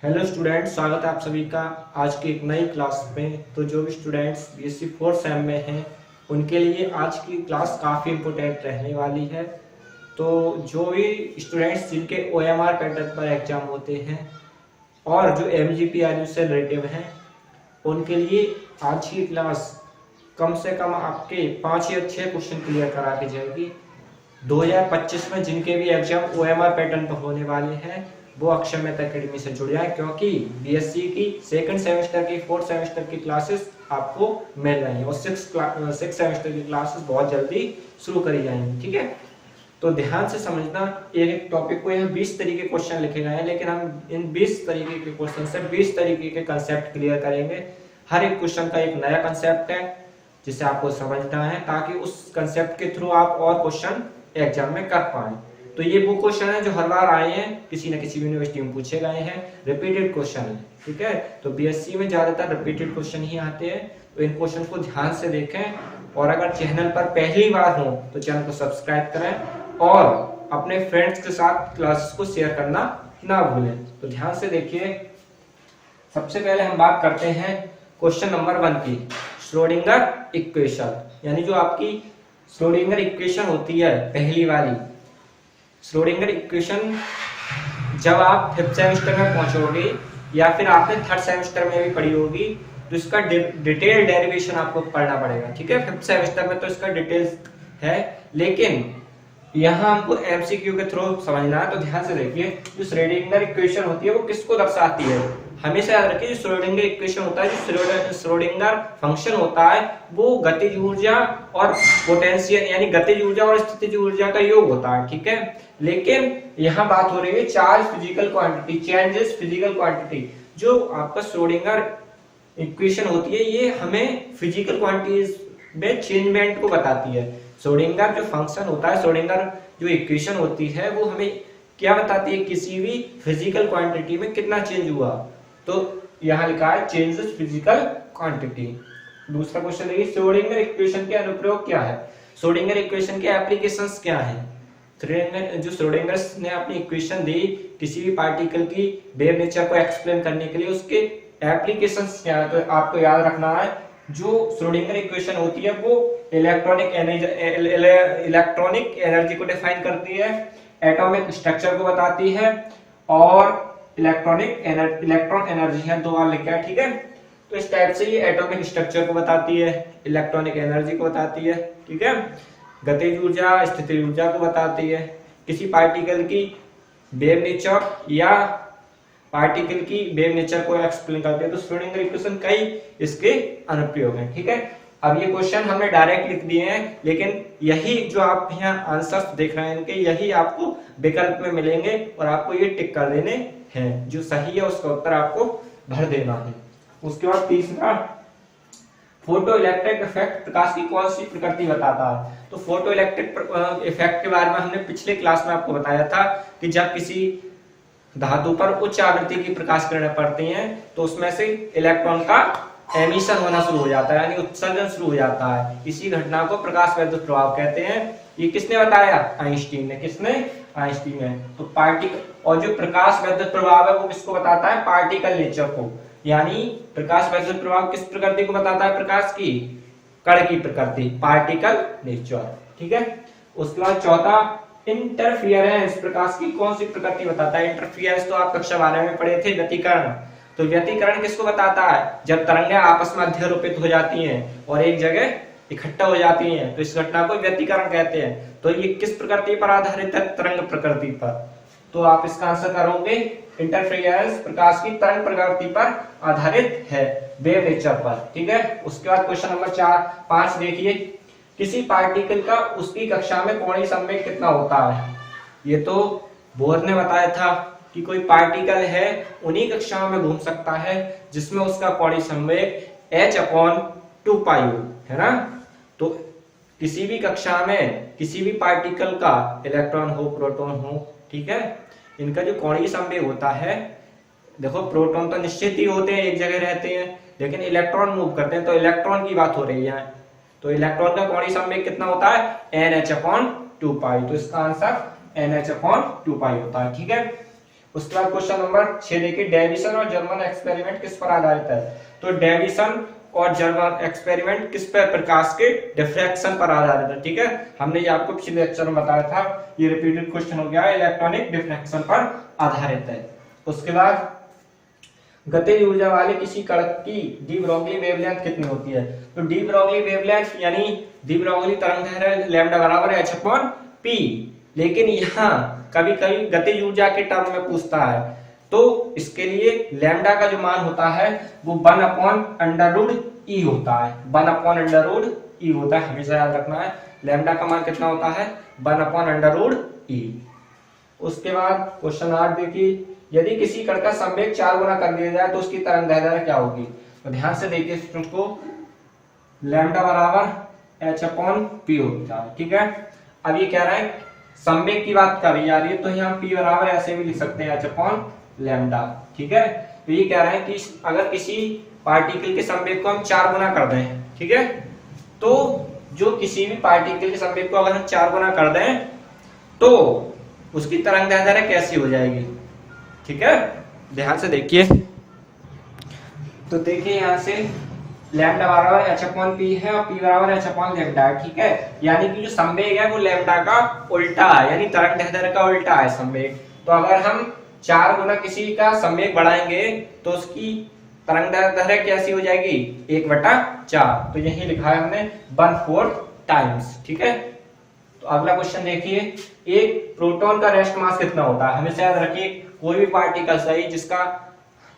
Hello students, स्वागत है आप सभी का आज की एक नई क्लास में। तो जो भी स्टूडेंट्स बीएससी फोर्थ सेम में हैं उनके लिए आज की क्लास काफ़ी इम्पोर्टेंट रहने वाली है। तो जो भी स्टूडेंट्स जिनके ओएमआर पैटर्न पर एग्जाम होते हैं और जो एमजीपीआरयू से रिलेटिव हैं उनके लिए आज की क्लास कम से कम आपके 5 या 6 क्वेश्चन क्लियर करा के जाएगी। 2025 में जिनके भी एग्जाम ओएमआर पैटर्न पर होने वाले हैं वो अक्षर मेहता एकेडमी से जुड़ जाए, क्योंकि बीएससी की सेकंड सेमेस्टर की फोर्थ सेमेस्टर की क्लासेस आपको मिल रही हैं और सिक्स सेमेस्टर की क्लासेस बहुत जल्दी शुरू करी जाएंगी। ठीक है, तो ध्यान से समझना। एक एक टॉपिक को यहाँ 20 तरीके क्वेश्चन लिखे गए हैं, लेकिन हम इन 20 तरीके के क्वेश्चन से 20 तरीके के कंसेप्ट क्लियर करेंगे। हर एक क्वेश्चन का एक नया कंसेप्ट है जिसे आपको समझना है, ताकि उस कंसेप्ट के थ्रू आप और क्वेश्चन एग्जाम में कर पाए। तो ये वो क्वेश्चन है जो हर बार आए हैं, किसी न किसी यूनिवर्सिटी में पूछे गए हैं, रिपीटेड क्वेश्चन है। ठीक है, तो बीएससी में ज्यादातर रिपीटेड क्वेश्चन ही आते हैं, तो इन क्वेश्चन को ध्यान से देखें। और अगर चैनल पर पहली बार हो तो चैनल को सब्सक्राइब करें और अपने फ्रेंड्स के साथ क्लासेस को शेयर करना ना भूलें। तो ध्यान से देखिए, सबसे पहले हम बात करते हैं क्वेश्चन नंबर 1 की, श्रोडिंगर इक्वेशन। यानी जो आपकी श्रोडिंगर इक्वेशन होती है पहली वाली श्रोडिंगर इक्वेशन, जब आप फिफ्थ सेमेस्टर में पहुंचोगे या फिर आपने थर्ड सेमेस्टर में भी पढ़ी होगी तो इसका डिटेल डेरिवेशन आपको पढ़ना पड़ेगा। ठीक है, फिफ्थ सेमेस्टर में तो इसका डिटेल्स है, लेकिन यहाँ हमको एमसीक्यू के थ्रू समझना है। तो ध्यान से देखिए, जो श्रोडिंगर इक्वेशन होती है वो किसको दर्शाती है। हमेशा याद रखिए, जो श्रोडिंगर इक्वेशन होता है, जो श्रोडिंगर फंक्शन होता है, वो गतिज ऊर्जा और पोटेंशियल यानी गतिज ऊर्जा और स्थितिज ऊर्जा का योग होता है। ठीक है, लेकिन यहाँ बात हो रही है charge physical quantity, changes physical quantity. जो आपका श्रोडिंगर इक्वेशन होती है ये हमें फिजिकल क्वांटिटीज में चेंजमेंट को बताती है। श्रोडिंगर जो फंक्शन होता है, श्रोडिंगर जो इक्वेशन होती है वो हमें क्या बताती है, किसी भी फिजिकल क्वांटिटी में कितना चेंज हुआ। तो यहाँ लिखा है चेंजेस फिजिकल क्वांटिटी। दूसरा क्वेश्चन देखिए, श्रोडिंगर इक्वेशन के अनुप्रयोग क्या है। श्रोडिंगर इक्वेशन के एप्लीकेशंस क्या है। जो श्रोडिंगर ने अपनी इक्वेशन दी किसी भी पार्टिकल की वेव नेचर को एक्सप्लेन करने के लिए, उसके एप्लीकेशंस क्या है। तो आपको याद रखना है, जो श्रोडिंगर इक्वेशन होती है वो इलेक्ट्रॉनिक एनर्जी को डिफाइन करती है, एटॉमिक स्ट्रक्चर को बताती है और इलेक्ट्रॉन एनर्जी है, दो बार लिखा है। ठीक है, तो इस टाइप से ये एटॉमिक स्ट्रक्चर को बताती है, इलेक्ट्रॉनिक एनर्जी को बताती है। ठीक है, गतिज ऊर्जा, स्थितिज ऊर्जा को बताती है, किसी पार्टिकल की वेव नेचर या पार्टिकल की वेव नेचर को एक्सप्लेन करते हैं। तो श्रोडिंगर इक्वेशन कई इसके अनुप्रयोग हैं। ठीक है, अब ये क्वेश्चन हमने डायरेक्ट लिख दिए हैं, लेकिन यही जो आप यहाँ आंसर्स देख रहे हैं इनके, यही आपको विकल्प में मिलेंगे और आपको ये टिक कर देने हैं। जो सही है उसका उत्तर आपको भर देना है। उसके बाद तीसरा, फोटो इलेक्ट्रिक इफेक्ट प्रकाश की कौन सी प्रकृति बताता है। तो फोटो इलेक्ट्रिक इफेक्ट के बारे में हमने पिछले क्लास में आपको बताया था कि जब किसी धातु पर उच्च आवृत्ति की प्रकाश किरणें पड़ती हैं तो उसमें से इलेक्ट्रॉन का एमिशन होना शुरू हो जाता है, यानी उत्सर्जन शुरू हो जाता है। इसी घटना को प्रकाश वैद्युत प्रभाव कहते हैं। ये किसने बताया, आइंस्टीन ने। किसने, आइंस्टीन ने। तो पार्टिकल और जो प्रकाश वैद्युत प्रभाव है वो किसको बताता है, पार्टिकल नेचर को। यानी प्रकाश वैद्युत प्रभाव किस प्रकृति को बताता है, प्रकाश की कण की प्रकृति, पार्टिकल नेचर। ठीक है, उसके बाद चौथा, इंटरफियरेंस प्रकाश की कौन सी प्रकृति बताता है। इंटरफियरेंस तो आप कक्षा 12 में पढ़े थे, व्यतिकरण। तो व्यतिकरण किसको बताता है, जब तरंगें आपस में अध्यारोपित हो जाती हैं और एक जगह इकट्ठा हो जाती हैं तो इस घटना को व्यतिकरण कहते हैं। तो ये किस प्रकृति पर आधारित है, तरंग प्रकृति पर। तो आप इसका आंसर करोगे इंटरफेरेंस प्रकाश की तरंग प्रकृति पर आधारित है, वेव नेचर पर। ठीक है, उसके बाद क्वेश्चन नंबर 5 देखिए, किसी पार्टिकल का उसकी कक्षा में कोणीय संवेग कितना होता है। ये तो बोर ने बताया था कि कोई पार्टिकल है उन्हीं कक्षाओं में घूम सकता है जिसमें उसका कोणीय संवेग h/2π है ना। तो किसी भी कक्षा में किसी भी पार्टिकल का, इलेक्ट्रॉन हो प्रोटॉन हो, ठीक है, इनका जो कोणीय संवेग होता है, देखो प्रोटॉन तो निश्चित ही होते हैं, एक जगह रहते हैं, लेकिन इलेक्ट्रॉन मूव करते हैं। तो इलेक्ट्रॉन की बात हो रही है, तो इलेक्ट्रॉन का कोणीय संवेग कितना होता है, nh/2π। तो इसका आंसर nh/2π होता है। ठीक है, उसके बाद क्वेश्चन नंबर 6 देखिए, डेविसन और जर्मन एक्सपेरिमेंट किस पर आधारित है। तो डेविसन और जर्मन एक्सपेरिमेंट किस पर, प्रकाश के डिफ्रैक्शन पर आधारित है। ठीक है, हमने ये आपको पिछले लेक्चर में बताया था, ये रिपीटेड क्वेश्चन हो गया, इलेक्ट्रॉनिक डिफ्रैक्शन पर आधारित है। उसके बाद गतिज ऊर्जा वाले किसी कण की डी ब्रोगली वेवलेंथ कितनी होती है। तो डी ब्रोगली वेवलेंथ यानी डी ब्रोगली तरंगदैर्घ्य लैम्डा बराबर h अपॉन p, लेकिन यहाँ कभी कभी गतिज ऊर्जा के टर्म में पूछता है, तो इसके लिए लैम्डा का जो मान होता है वो 1 अपॉन अंडर रूट ई होता है, 1 अपॉन अंडर रूट ई होता है, हमेशा याद रखना है। लैम्डा का मान कितना होता है, 1 अपॉन अंडर रूट ई। उसके बाद क्वेश्चन 8 देखिए, यदि किसी कण का संवेग 4 गुना कर दिया जाए तो उसकी तरंगदैर्घ्य क्या होगी। तो ध्यान से देखिए स्टूडेंट को, लैम्डा बराबर h अपॉन p होता है। ठीक है, अब ये कह रहा है संवेग की बात करी जा रही है, तो यहाँ p बराबर ऐसे भी लिख सकते हैं h अपॉन लैम्डा। ठीक है, तो ये कह रहा है कि अगर किसी पार्टिकल के संवेग को हम 4 गुना कर दें, ठीक है, तो जो किसी भी पार्टिकल के संवेग को अगर हम 4 गुना कर दें तो उसकी तरंगदैर्घ्य कैसी हो जाएगी। ठीक है, ध्यान से देखिए, तो देखिए यहाँ से लैम्डा बराबर h अपॉन p है और p बराबर h अपॉन लैम्डा है। ठीक है, यानी कि जो संवेग है वो लैम्डा का उल्टा है, यानी तरंगदैर्घ्य का उल्टा है संवेग। तो अगर हम 4 गुना किसी का संवेग बढ़ाएंगे तो उसकी तरंगदैर्घ्य कैसी हो जाएगी, 1/4। तो यही लिखा है हमने 1/4 टाइम्स। ठीक है, तो अगला क्वेश्चन देखिए, एक प्रोटॉन का रेस्ट मास कितना होता है। हमेशा याद रखिए, कोई भी पार्टिकल सही जिसका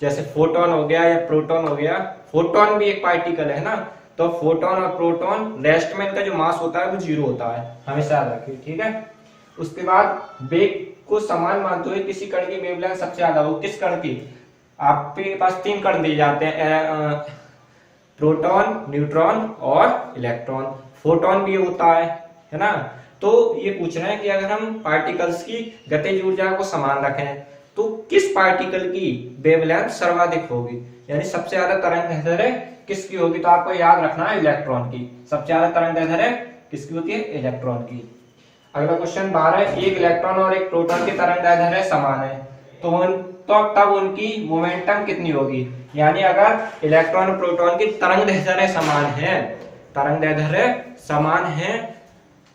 जैसे फोटोन हो गया या प्रोटॉन हो गया, फोटोन भी एक पार्टिकल है ना, तो फोटोन और प्रोटॉन रेस्ट में इनका जो मास होता है वो 0 होता है, हमेशा याद रखिए। ठीक है, उसके बाद वेग को समान मानते हुए किसी कण की वेवलेंथ सबसे ज्यादा हो, किस कण की। आपके पास 3 कण दिए जाते हैं, प्रोटॉन, न्यूट्रॉन और इलेक्ट्रॉन। फोटोन भी होता है ना। तो ये पूछ रहे हैं कि अगर हम पार्टिकल्स की गतिज ऊर्जा को समान रखें तो किस पार्टिकल की वेवलेंथ सर्वाधिक होगी, यानी सबसे ज्यादा तरंगदैर्घ्य किसकी होगी। तो आपको याद रखना है इलेक्ट्रॉन की, सबसे ज्यादा तरंगदैर्घ्य किसकी होती है, इलेक्ट्रॉन की। अगला क्वेश्चन 12, एक इलेक्ट्रॉन और एक प्रोटॉन की तरंगदैर्घ्य समान है तो तब उनकी मोमेंटम कितनी होगी। यानी अगर इलेक्ट्रॉन और प्रोटॉन की तरंगदैर्घ्य समान है,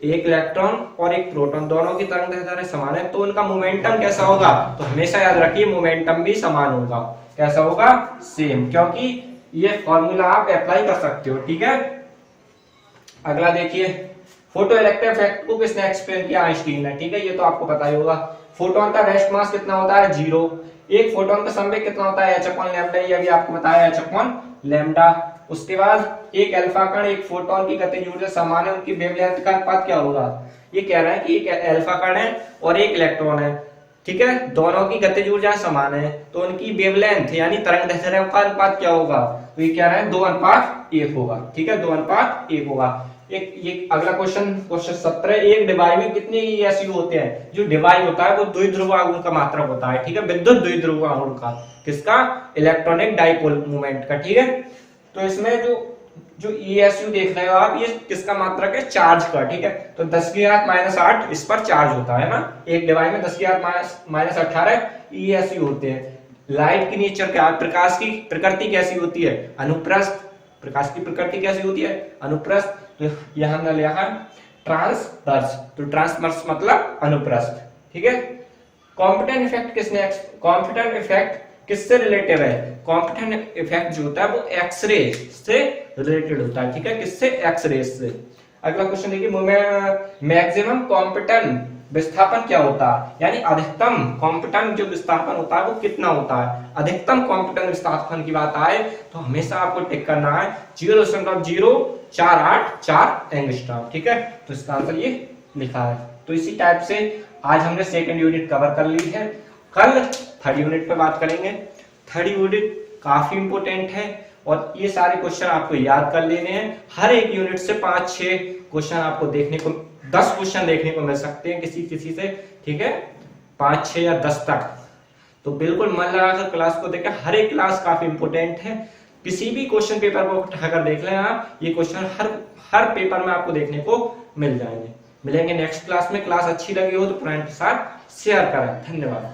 एक इलेक्ट्रॉन और एक प्रोटॉन दोनों की तरंगदैर्घ्य समान है, तो उनका मोमेंटम कैसा होगा। तो हमेशा याद रखिए मोमेंटम भी समान होगा। कैसा होगा, सेम, क्योंकि ये फॉर्मूला आप अप्लाई कर सकते हो। ठीक है, अगला देखिए, फोटो इलेक्ट्रिक इफेक्ट को किसने एक्सप्लेन किया, आइंस्टीन ने। ठीक है, ये तो आपको पता ही होगा। फोटोन का रेस्ट मास कितना होता है, 0। एक फोटोन का संवेग कितना होता है, h अपॉन लैम्डा, ये अभी आपको बताया, h अपॉन लैम्डा। उसके बाद एक अल्फा कण एक फोटोन की गतिज ऊर्जा समान है, उनकी वेवलेंथ का अनुपात क्या होगा। ये कह रहा है कि एक अल्फा कण है और एक इलेक्ट्रॉन है, ठीक है, दोनों की गतिज ऊर्जा समान है, तो उनकी वेवलेंथ यानी तरंगदैर्घ्य का अनुपात क्या होगा। तो ये कह रहा है 2:1 होगा। ठीक है, 2:1 होगा। एक अगला क्वेश्चन 17, एक डिवाई में कितने ESU होते हैं। जो डिवाई होता है वो द्विध्रुव आघूर्ण का मात्रक होता है। ठीक है, विद्युत द्विध्रुव आघूर्ण का, किसका, इलेक्ट्रॉनिक डाइपोल मूवमेंट का। ठीक है, तो इसमें जो ESU देख रहे हो आप, ये किसका मात्रक है, चार्ज का। ठीक है, तो 10⁻⁸ इस पर चार्ज होता है ना। एक डिवाइस में 10⁻⁸ ESU होते हैं। लाइट की नेचर क्या, प्रकाश की प्रकृति कैसी होती है, अनुप्रस्थ। प्रकाश की प्रकृति कैसी होती है, अनुप्रस्थ। तो यहां हमने लिया है ट्रांसवर्स, तो ट्रांसवर्स मतलब अनुप्रस्थ। ठीक है, कॉम्पिटेंट इफेक्ट किससे रिलेटेड है। कॉम्पिटेंट इफेक्ट जो होता है वो एक्सरे से रिलेटेड होता है। ठीक है, किससे, एक्सरे से। अगला क्वेश्चन देखिए, मैक्सिमम कॉम्पिटेंट विस्थापन क्या होता है, यानी अधिकतम कॉम्पिटेंट जो विस्थापन होता है वो कितना होता है। अधिकतम कॉम्पिटेंट विस्थापन की बात आए तो हमेशा आपको टिक करना है 0.0484 एंगस्ट्रॉम। ठीक है, तो इसका आंसर ये लिखा है। तो इसी टाइप से आज हमने सेकंड यूनिट कवर कर ली है। कल थर्ड यूनिट पे बात करेंगे। थर्ड यूनिट काफी इंपोर्टेंट है और ये सारे क्वेश्चन आपको याद कर लेने हैं। हर एक यूनिट से 5-6 क्वेश्चन आपको देखने को, 10 क्वेश्चन देखने को मिल सकते हैं किसी से। ठीक है, 5, 6 या 10 तक। तो बिल्कुल मन लगाकर क्लास को देखें, हर एक क्लास काफी इंपोर्टेंट है। किसी भी क्वेश्चन पेपर को उठाकर देख लें आप, ये क्वेश्चन हर पेपर में आपको देखने को मिल जाएंगे। मिलेंगे नेक्स्ट क्लास में। क्लास अच्छी लगी हो तो फ्रेंड के साथ शेयर करें। धन्यवाद।